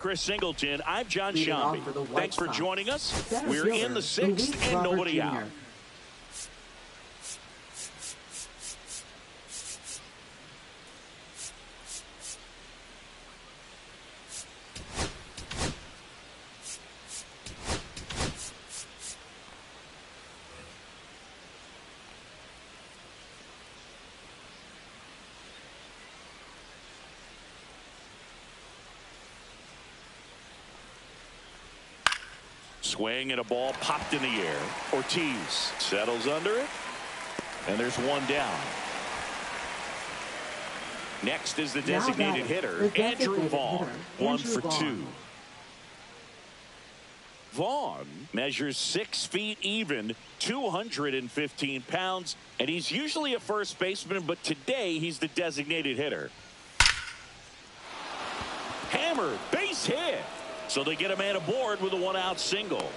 Chris Singleton. I'm John Shambi. Thanks for joining us. We're in the sixth and nobody out. Swing and a ball popped in the air. Ortiz settles under it. And there's one down. Next is the designated hitter, Andrew Vaughn. 1 for 2. Vaughn measures 6 feet even, 215 pounds, and he's usually a first baseman, but today he's the designated hitter. Hammered, base hit. So they get a man aboard with a 1-out single.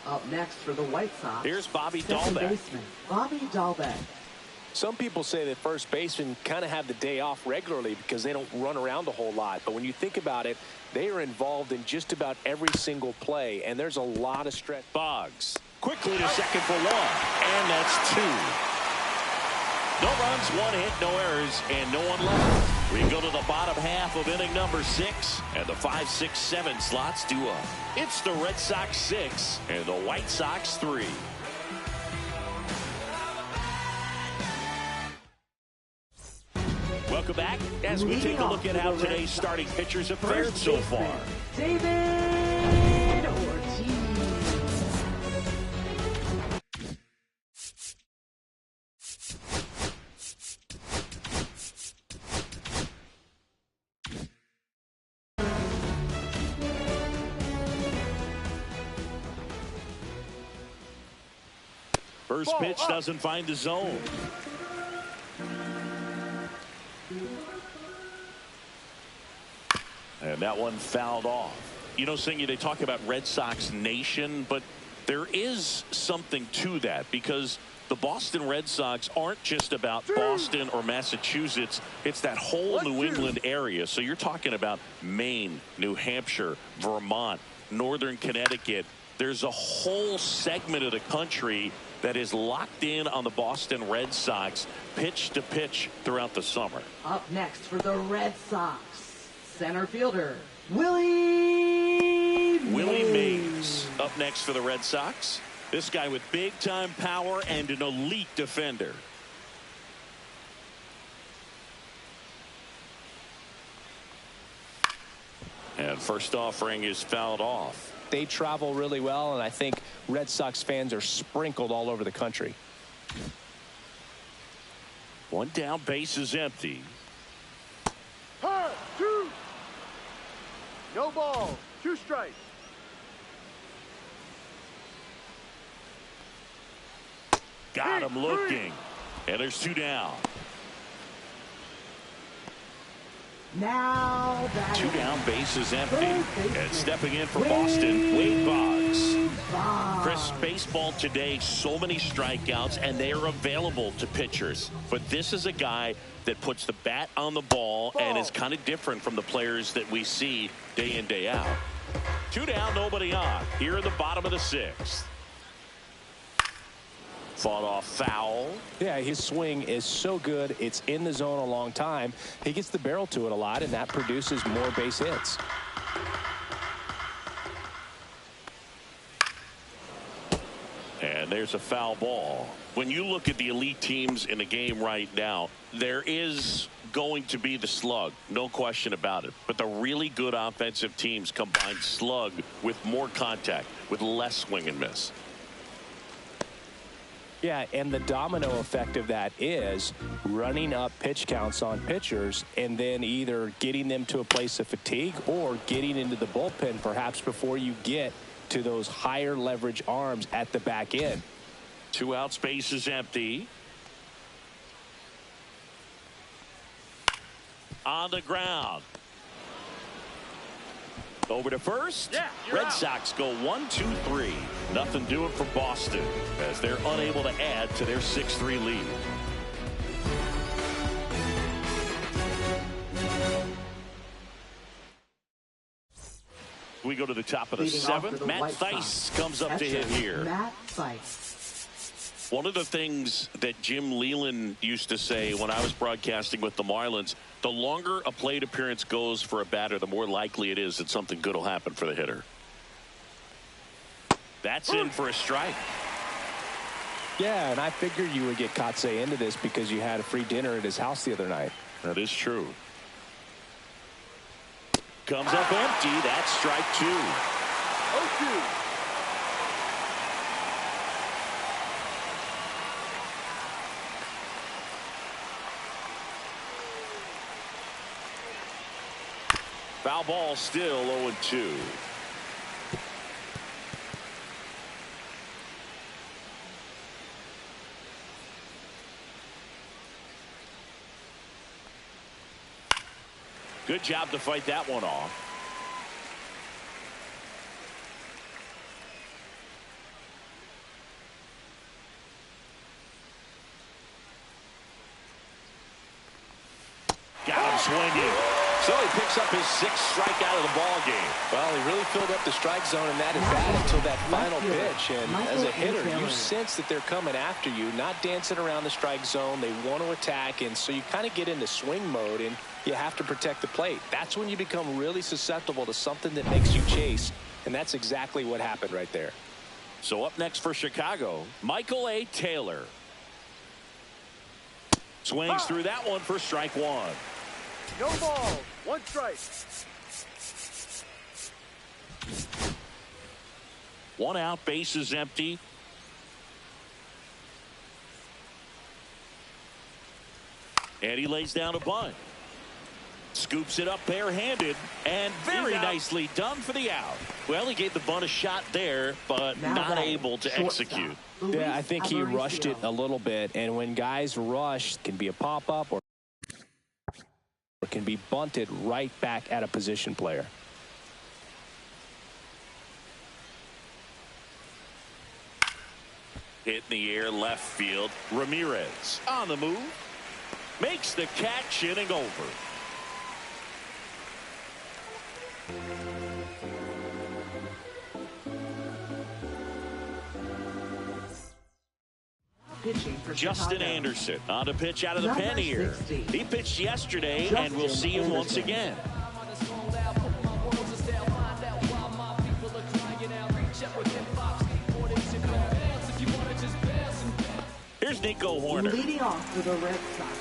Up next for the White Sox, here's Bobby second Dahlbeck. baseman, Bobby Dahlbeck. Some people say that first basemen kind of have the day off regularly because they don't run around a whole lot. But when you think about it, they are involved in just about every single play, and there's a lot of stretch. Boggs quickly to second for 1, and that's 2. No runs, 1 hit, no errors, and no one left. We go to the bottom half of inning number 6, and the 5, 6, 7 slots due up. It's the Red Sox 6 and the White Sox 3. Welcome back as we take a look at how today's starting pitchers have fared so far. David Ortiz. First pitch doesn't find the zone. And that one fouled off. You know, Singy, they talk about Red Sox Nation, but there is something to that because the Boston Red Sox aren't just about Boston or Massachusetts. It's that whole New England area. So you're talking about Maine, New Hampshire, Vermont, Northern Connecticut. There's a whole segment of the country that is locked in on the Boston Red Sox pitch to pitch throughout the summer. Up next for the Red Sox, center fielder, Willie Mays. Up next for the Red Sox. This guy with big time power and an elite defender. And first offering is fouled off. They travel really well, and I think Red Sox fans are sprinkled all over the country. One down, base is empty. 2. No ball, 2 strikes. Got him looking. And there's 2 down. Now 2 down, base is empty. And stepping in for Boston, Wade Boggs. Chris, baseball today, so many strikeouts, and they are available to pitchers. But this is a guy that puts the bat on the ball and is kind of different from the players that we see day in, day out. 2 down, nobody on. Here in the bottom of the 6th. Fought off foul. Yeah, his swing is so good. It's in the zone a long time. He gets the barrel to it a lot, and that produces more base hits. And there's a foul ball. When you look at the elite teams in the game right now, there is going to be the slug, no question about it. But the really good offensive teams combine slug with more contact, with less swing and miss. Yeah, and the domino effect of that is running up pitch counts on pitchers and then either getting them to a place of fatigue or getting into the bullpen perhaps before you get to those higher leverage arms at the back end. 2 outs, base is empty. On the ground. Over to first. Yeah, Red out. Sox go 1, 2, 3. Nothing doing for Boston as they're unable to add to their 6-3 lead. We go to the top of the Leading off for seventh. the Matt White Theis Sox. comes up to hit here. Matt Theis. One of the things that Jim Leland used to say when I was broadcasting with the Marlins, the longer a plate appearance goes for a batter, the more likely it is that something good will happen for the hitter. That's in for a strike. Yeah, and I figured you would get Kotsay into this because you had a free dinner at his house the other night. That is true. Comes up empty. That's strike 2. 0-2. Foul ball, still 0-2. Good job to fight that one off. Got him swinging. So he picks up his 6th strikeout of the ball game. Well, he really filled up the strike zone in that at bat until that final pitch. And as a hitter, you sense that they're coming after you, not dancing around the strike zone. They want to attack, and so you kind of get into swing mode, and you have to protect the plate. That's when you become really susceptible to something that makes you chase, and that's exactly what happened right there. So up next for Chicago, Michael A. Taylor. Swings through that one for strike 1. No ball. 1 strike. 1 out, bases empty. And he lays down a bunt. Scoops it up barehanded, and very nicely done for the out. Well, he gave the bunt a shot there, but not able to execute. Yeah, I think he rushed it a little bit, and when guys rush, it can be a pop-up or can be bunted right back at a position player. Hit in the air left field. Ramirez on the move. Makes the catch, inning over. Justin Anderson on the pitch out of the pen here. He pitched yesterday, and we'll see him once again. Here's Nico Horner. Leading off for the Red Sox,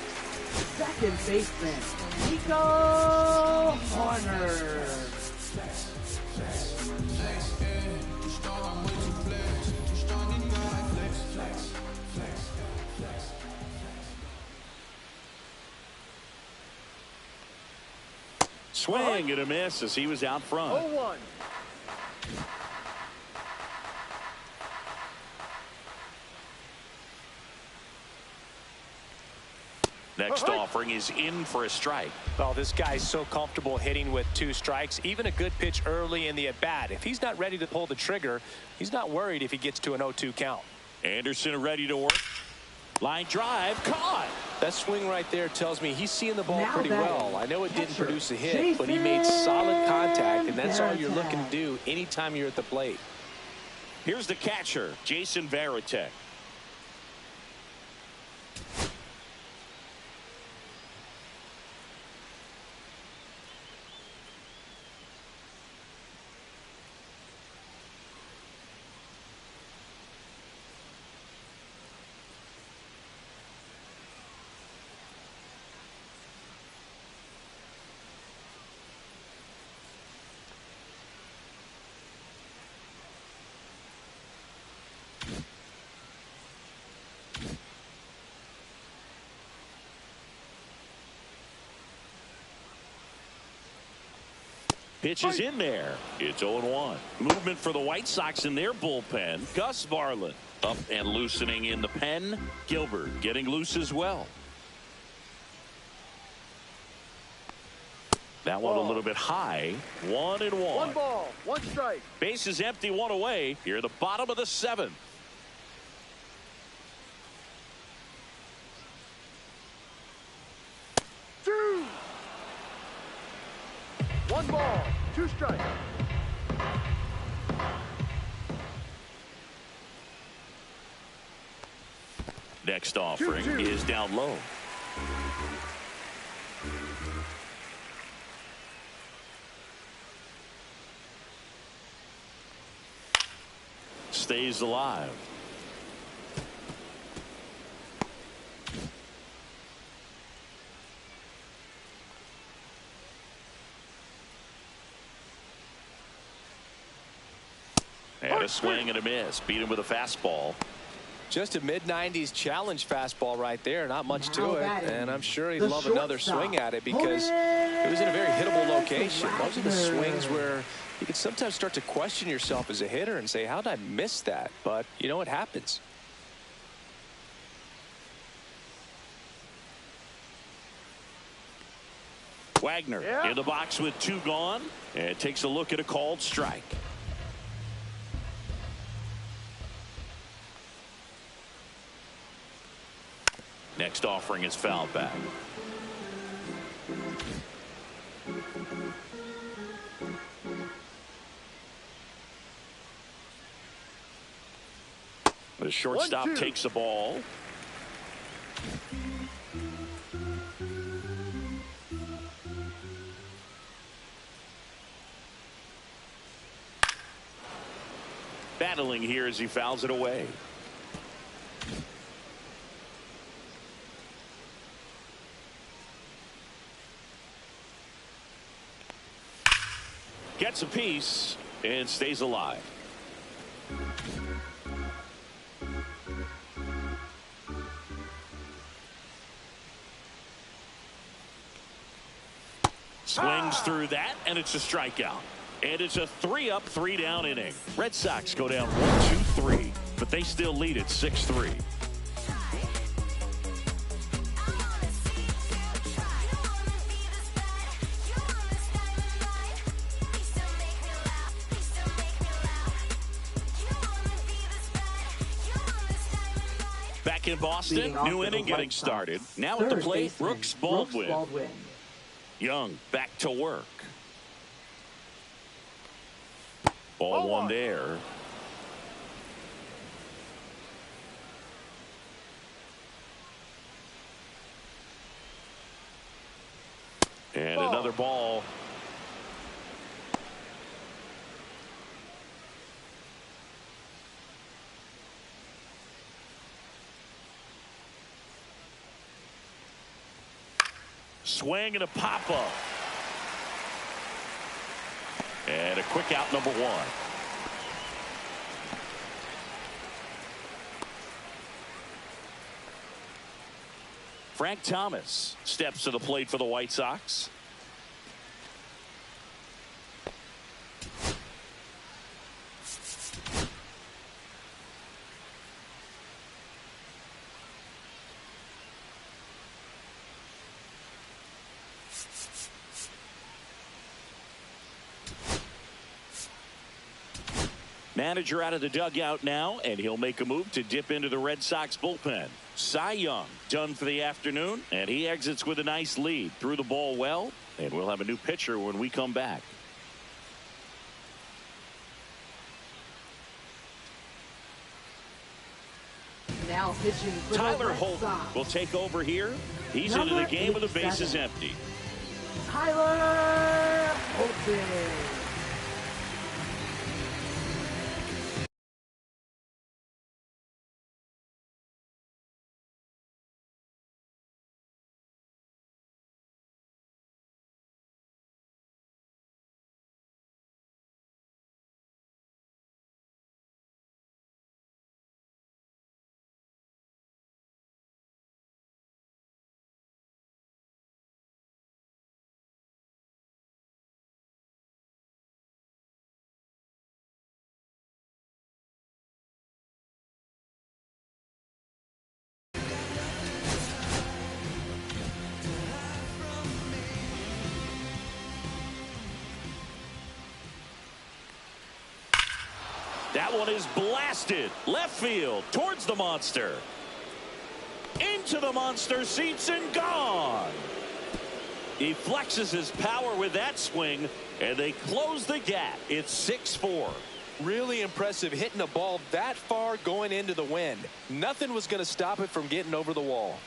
second baseman, Nico Horner. Swing and a miss as he was out front. 0-1. Next offering is in for a strike. Well, this guy's so comfortable hitting with 2 strikes, even a good pitch early in the at-bat. If he's not ready to pull the trigger, he's not worried if he gets to an 0-2 count. Anderson ready to work. Line drive, caught. That swing right there tells me he's seeing the ball pretty well. I know it didn't produce a hit, but he made solid contact, and that's all you're looking to do anytime you're at the plate. Here's the catcher, Jason Varitek. Pitch is in there. It's 0-1. Movement for the White Sox in their bullpen. Gus Varland up and loosening in the pen. Gilbert getting loose as well. That one a little bit high. 1-1. 1 ball, 1 strike. Base is empty, 1 away. Here at the bottom of the 7th. One ball, 2 strikes. Next offering 2-2. is down low. Stays alive. And a swing and a miss. Beat him with a fastball. Just a mid-90s challenge fastball right there. Not much to it. And I'm sure he'd the love another shortstop. swing at it because it was in a very hittable location. Those are the swings where you can sometimes start to question yourself as a hitter and say, how did I miss that? But, you know, it happens. Wagner in the box with 2 gone. And takes a look at a called strike. Next offering is fouled back. The shortstop 1-2. takes the ball. Battling here as he fouls it away. Gets a piece and stays alive. Swings through that, and it's a strikeout. And it's a 3-up, 3-down inning. Red Sox go down 1-2-3, but they still lead at 6-3. Back in Boston, new inning getting started. Now at the plate, Brooks Baldwin. Young back to work. Ball 1 there. And another ball. Swing and a pop-up. And a quick out, number 1. Frank Thomas steps to the plate for the White Sox. Manager out of the dugout now, and he'll make a move to dip into the Red Sox bullpen. Cy Young done for the afternoon, and he exits with a nice lead. Threw the ball well, and we'll have a new pitcher when we come back. Now pitching for Tyler the Red Holton Sox. will take over here. He's into the game with the bases empty. Tyler Holton. That one is blasted left field towards the monster. Into the monster seats and gone. He flexes his power with that swing, and they close the gap. It's 6-4. Really impressive hitting a ball that far going into the wind. Nothing was going to stop it from getting over the wall.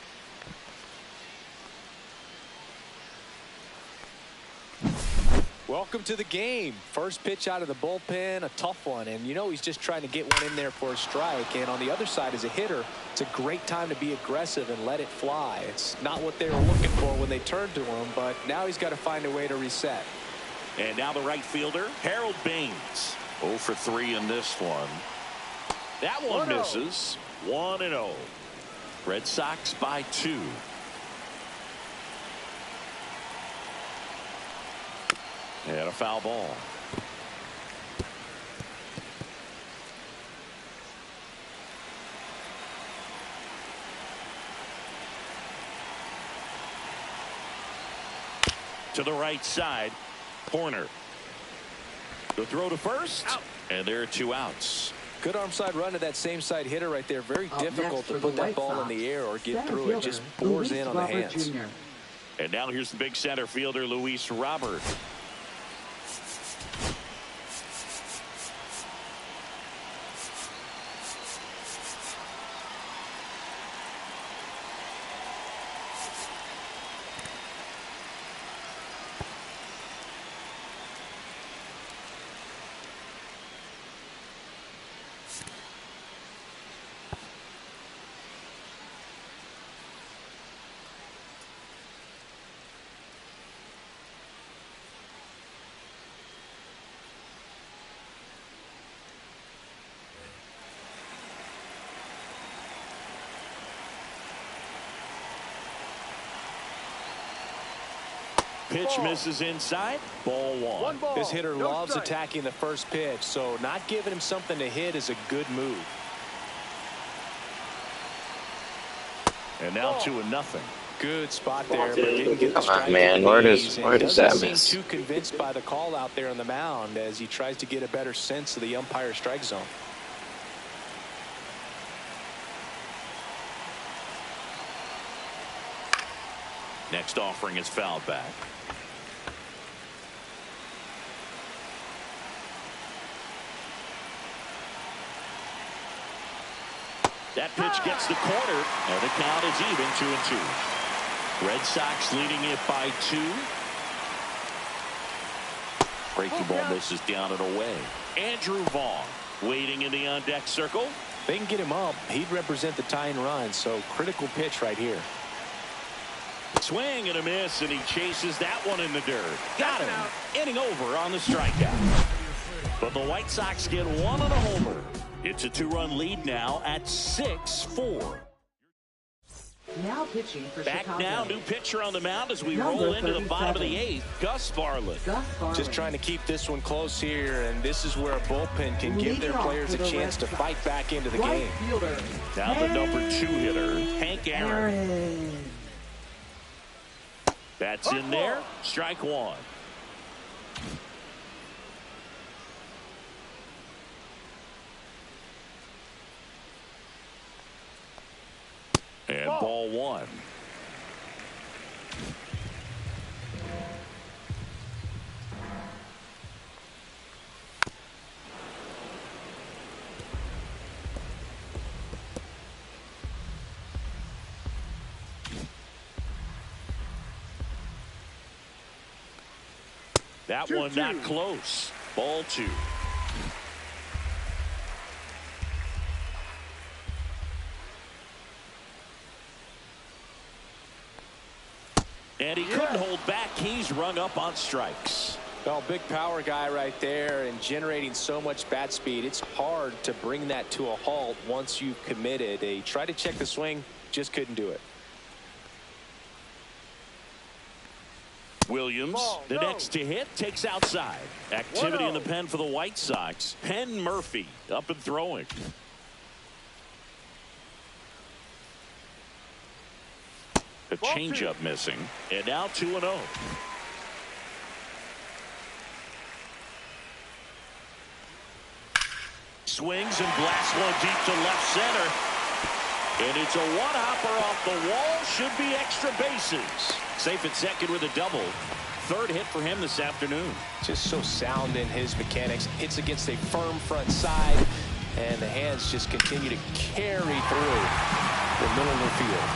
Welcome to the game. First pitch out of the bullpen, a tough one. And you know he's just trying to get one in there for a strike. And on the other side, as a hitter, it's a great time to be aggressive and let it fly. It's not what they were looking for when they turned to him, but now he's got to find a way to reset. And now the right fielder, Harold Baines. 0 for 3 in this one. That one misses. 1-0. Red Sox by 2. And a foul ball. To the right side, Horner. The throw to first, out. And there are 2 outs. Good arm side run to that same side hitter right there. Very difficult to put that ball in the air or get through it. Just pours in on the hands. And now here's the big center fielder, Luis Robert. Pitch misses inside. Ball 1. Ball, this hitter loves strike. attacking the first pitch, so not giving him something to hit is a good move. And now 2-0. Good spot there, but didn't get the strike. Man, where does that seem miss? Too convinced by the call out there on the mound as he tries to get a better sense of the umpire strike zone. Next offering is fouled back. That pitch gets the corner, and the count is even 2-2. Red Sox leading it by 2. Breaking ball misses down and away. Andrew Vaughn waiting in the on-deck circle. They can get him up. He'd represent the tying run, so critical pitch right here. Swing and a miss, and he chases that one in the dirt. Got him. Inning over on the strikeout. But the White Sox get 1 on a homer. It's a 2-run lead now at 6-4. Now pitching for Back Chicago. now, new pitcher on the mound as we Number roll into the 37. bottom of the 8th. Gus Farland. Just trying to keep this one close here, and this is where a bullpen can give their players a chance to fight back into the game. Fielder, Now the number 2 hitter, Hank Aaron. That's in there. Strike 1. And ball 1. That one not close. Ball 2. And he couldn't hold back. He's rung up on strikes. Well, big power guy right there and generating so much bat speed. It's hard to bring that to a halt once you've committed. He tried to check the swing, just couldn't do it. Williams, the next to hit, takes outside. Activity in the pen for the White Sox. Penn Murphy up and throwing. A changeup missing. And now 2-0. Swings and blasts one deep to left center. And it's a one-hopper off the wall. Should be extra bases. Safe at second with a double. third hit for him this afternoon. Just so sound in his mechanics. Hits against a firm front side, and the hands just continue to carry through the middle of the field.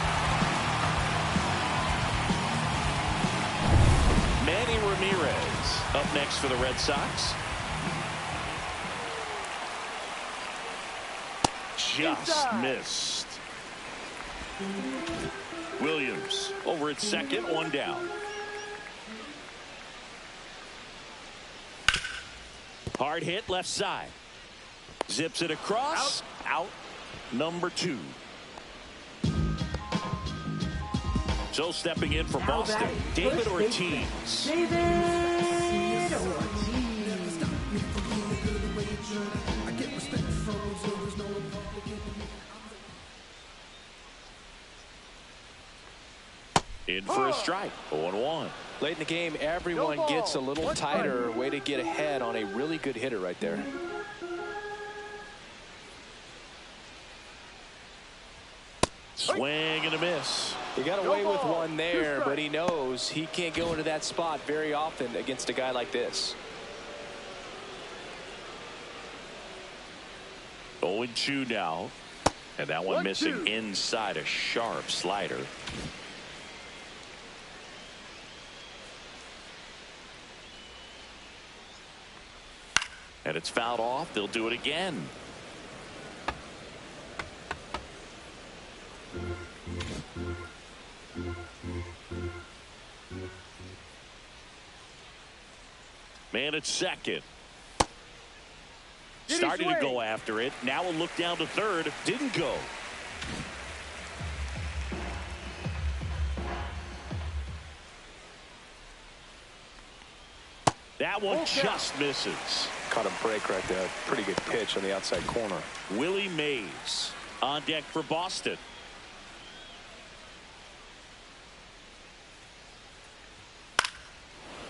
Manny Ramirez up next for the Red Sox. Just missed. Williams over at second, one down. Hard hit left side. Zips it across. Out. Number 2. So stepping in for Boston, David Ortiz. David Ortiz. In for a strike. 0-1. Late in the game, everyone gets a little tighter. Way to get ahead on a really good hitter right there. Swing and a miss. He got away with one there, but he knows he can't go into that spot very often against a guy like this. 0-2 now. And that one missing inside a sharp slider. And it's fouled off. They'll do it again. Man at second. Starting to go after it. Now a look down to third. Didn't go. That one just misses. Caught a break right there. Pretty good pitch on the outside corner. Willie Mays on deck for Boston.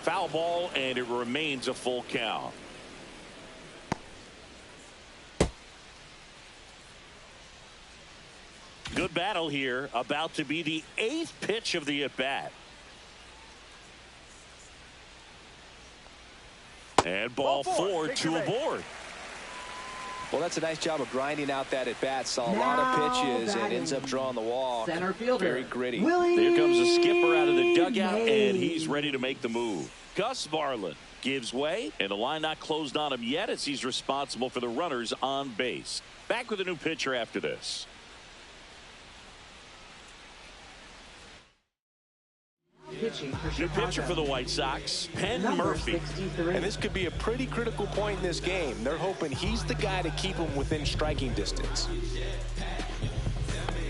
Foul ball, and it remains a full count. Good battle here. About to be the 8th pitch of the at-bat. And ball 4, 2 aboard. Well, that's a nice job of grinding out that at-bat. Saw a lot of pitches and ends up drawing the walk. Center fielder. Very gritty. Here comes the skipper out of the dugout, and he's ready to make the move. Gus Varland gives way, and the line not closed on him yet as he's responsible for the runners on base. Back with a new pitcher after this. New pitcher for the White Sox, Penn Murphy. 63. And this could be a pretty critical point in this game. They're hoping he's the guy to keep them within striking distance.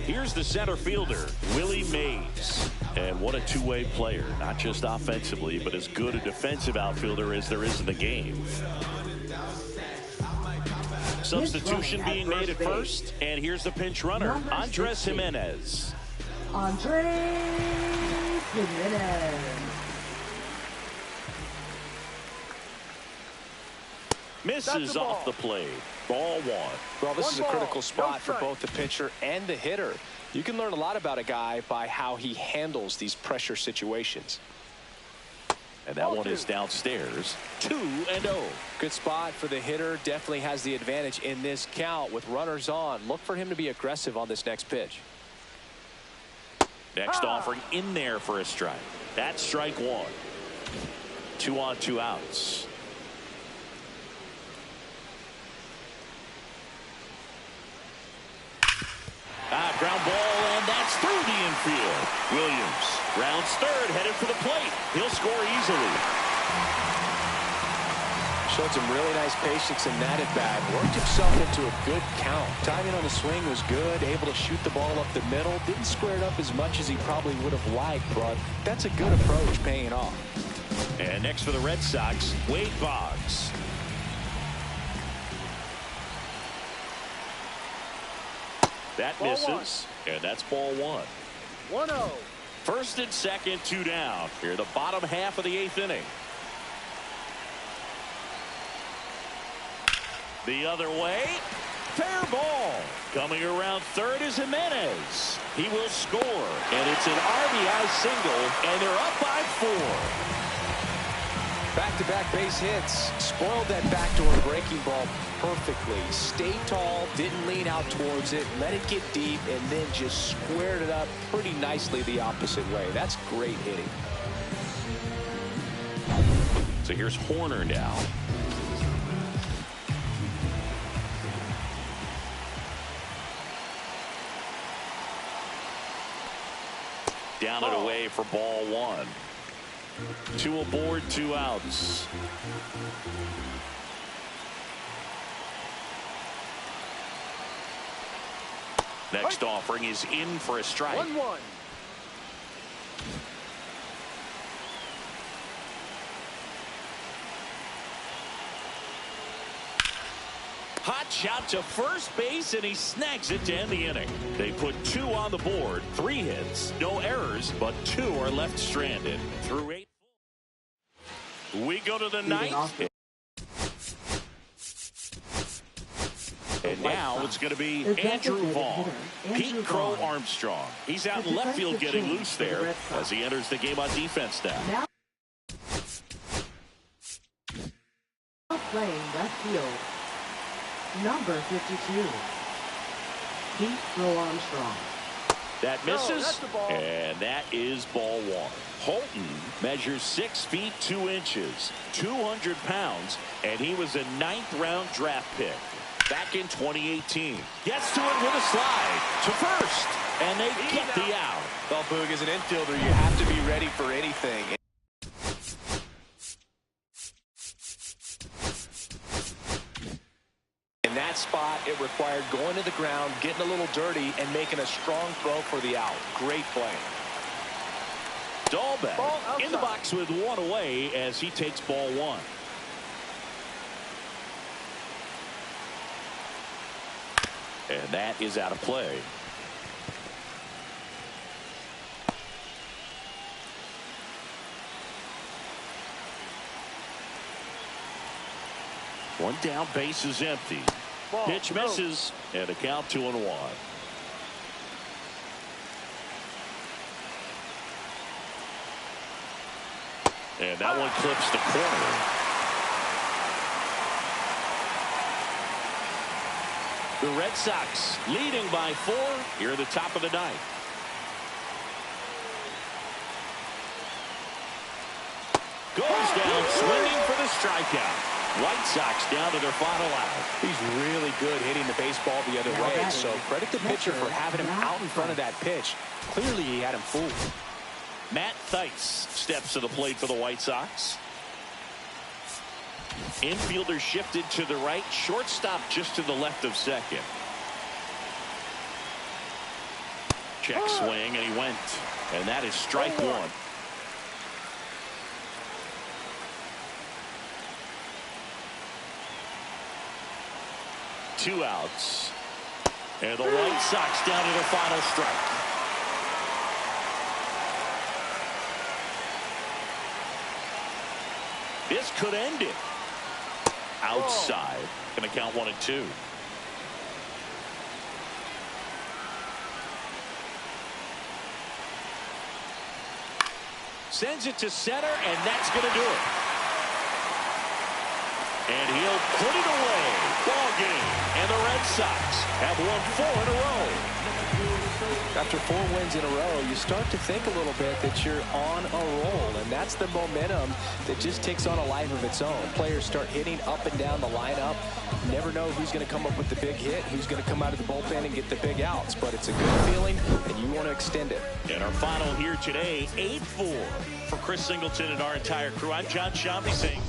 Here's the center fielder, Willie Mays. And what a two-way player, not just offensively, but as good a defensive outfielder as there is in the game. Substitution being made at first, and here's the pinch runner, Andres Jimenez. Andres Jimenez. Misses off the plate. Ball 1. Well, this is a critical spot for both the pitcher and the hitter. You can learn a lot about a guy by how he handles these pressure situations. And that one is downstairs. 2-0. Good spot for the hitter. Definitely has the advantage in this count with runners on. Look for him to be aggressive on this next pitch. Next offering in there for a strike. That's strike 1. 2 on, 2 outs. Ground ball, and that's through the infield. Williams rounds third, headed for the plate. He'll score easily. Showed some really nice patience in that at bat. Worked himself into a good count. Timing on the swing was good. Able to shoot the ball up the middle. Didn't square it up as much as he probably would have liked, but that's a good approach, paying off. And next for the Red Sox, Wade Boggs. That misses, and that's ball 1. 1-0. First and second, 2 down. Here, the bottom half of the 8th inning. The other way, fair ball. Coming around third is Jimenez. He will score, and it's an RBI single, and they're up by 4. Back-to-back base hits. Spoiled that backdoor breaking ball perfectly. Stayed tall, didn't lean out towards it, let it get deep, and then just squared it up pretty nicely the opposite way. That's great hitting. So here's Horner now. Down and away for ball one. 2 aboard, 2 outs. Next offering is in for a strike. 1-1. Hot shot to first base, and he snags it to end the inning. They put 2 on the board, 3 hits, no errors, but 2 are left stranded. Through 8. We go to the 9th. And now it's going to be Andrew Vaughn. Pete Crow Armstrong. He's out in left field getting loose there as he enters the game on defense now. Now playing left field. Number 52, Pete Crow Armstrong. That misses, that's the ball. And that is ball one. Holton measures 6 feet 2 inches, 200 pounds, and he was a 9th-round draft pick back in 2018. Gets to it with a slide to first, and they get the out. Well, Boog, as an infielder, you have to be ready for anything. In that spot, it required going to the ground, getting a little dirty, and making a strong throw for the out. Great play. Dahlbeck in the box with 1 away as he takes ball 1. And that is out of play. One down, base is empty. Pitch misses, and a count 2-1. And that one clips the corner. The Red Sox leading by 4 here at the top of the 9th. Goes down swinging for the strikeout. White Sox down to their final out. He's really good hitting the baseball the other way, so credit the pitcher for having him out in front of that pitch. Clearly he had him fooled. Matt Theis steps to the plate for the White Sox. Infielder shifted to the right, shortstop just to the left of second. Check swing, and he went. And that is strike 1. Two outs. And the White Sox down to their final strike. This could end it. Outside. Going to count 1 and 2. Sends it to center, and that's going to do it. And he'll put it away. Ball game. And the Red Sox have won 4 in a row. After 4 wins in a row, you start to think a little bit that you're on a roll, and that's the momentum that just takes on a life of its own. Players start hitting up and down the lineup. Never know who's going to come up with the big hit, who's going to come out of the bullpen and get the big outs, but it's a good feeling, and you want to extend it. And our final here today, 8-4 for Chris Singleton and our entire crew. I'm John Shambi saying